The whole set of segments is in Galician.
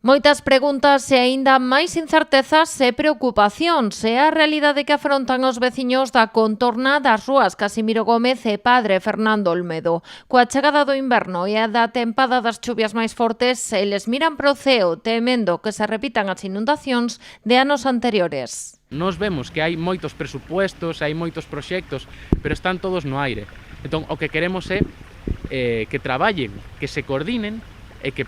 Moitas preguntas e aínda máis incertezas e preocupacións é a realidade que afrontan os veciños da contorna das rúas Casimiro Gómez e Padre Fernando Olmedo. Coa chegada do inverno e a da tempada das chuvias máis fortes, eles miran para o ceo temendo que se repitan as inundacións de anos anteriores. Nos vemos que hai moitos presupuestos, hai moitos proxectos, pero están todos no aire. Entón, o que queremos é que traballen, que se coordinen e que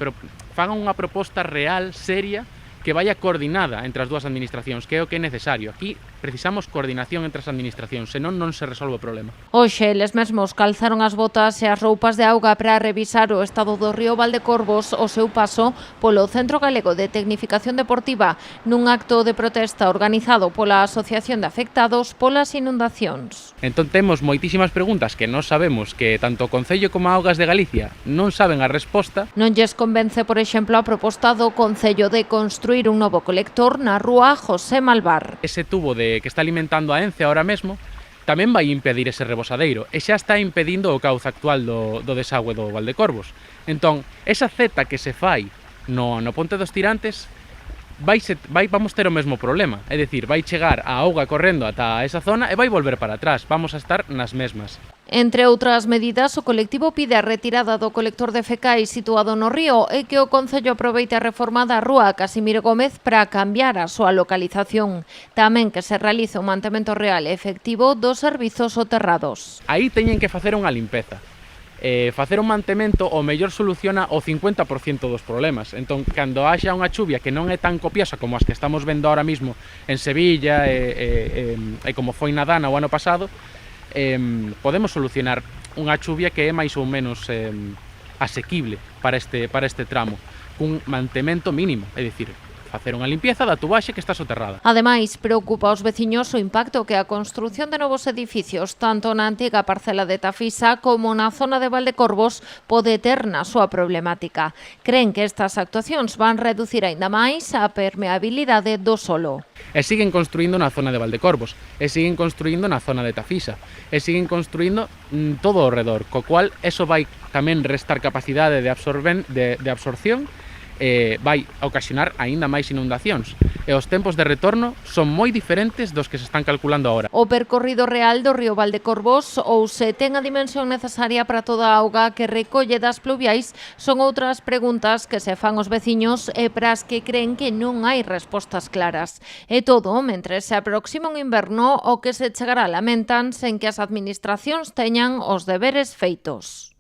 fagan unha proposta real, seria, que vaya coordinada entre as dúas administracións, que é o que é necesario. Aquí precisamos coordinación entre as administracións, senón non se resolve o problema. Hoxe, eles mesmos calzaron as botas e as roupas de auga para revisar o estado do río Valdecorvos o seu paso polo Centro Galego de Tecnificación Deportiva nun acto de protesta organizado pola Asociación de Afectados polas Inundacións. Entón temos moitísimas preguntas que non sabemos, que tanto o Concello como a Augas de Galicia non saben a resposta. Non lles convence, por exemplo, a proposta do Concello de construir un novo colector na rúa José Malvar. Ese tubo que está alimentando a Ence ahora mesmo tamén vai impedir ese rebosadeiro e xa está impedindo o cauce actual do desagüe do Valdecorvos. Entón, esa zeta que se fai no Ponte dos Tirantes vamos ter o mesmo problema, é dicir, vai chegar a auga correndo ata esa zona e vai volver para atrás, vamos a estar nas mesmas. Entre outras medidas, o colectivo pide a retirada do colector de fecais situado no río e que o Concello aproveite a reforma da rúa Casimiro Gómez para cambiar a súa localización. Tamén que se realice un mantemento real e efectivo dos servizos soterrados. Aí teñen que facer unha limpeza. Facer un mantemento o mellor soluciona o 50% dos problemas. Entón, cando haxa unha chuvia que non é tan copiosa como as que estamos vendo ahora mismo en Sevilla e como foi na Dana o ano pasado, podemos solucionar unha chuvia que é máis ou menos asequible para este tramo, cun mantemento mínimo, é dicir, facer unha limpieza da tubaxe que está soterrada. Ademais, preocupa aos veciños o impacto que a construción de novos edificios, tanto na antiga parcela de Tafisa como na zona de Valdecorvos, pode ter na súa problemática. Cren que estas actuacións van reducir aínda máis a permeabilidade do solo. E siguen construindo na zona de Valdecorvos, e siguen construindo na zona de Tafisa, e siguen construindo todo ao redor, co cual eso vai tamén restar capacidade de absorción, vai ocasionar aínda máis inundacións. E os tempos de retorno son moi diferentes dos que se están calculando agora. O percorrido real do río Valdecorvos ou se ten a dimensión necesaria para toda a auga que recolle das pluviais son outras preguntas que se fan os veciños e para as que creen que non hai respostas claras. E todo mentre se aproxima un inverno o que se chegará lamentan sen que as administracións teñan os deberes feitos.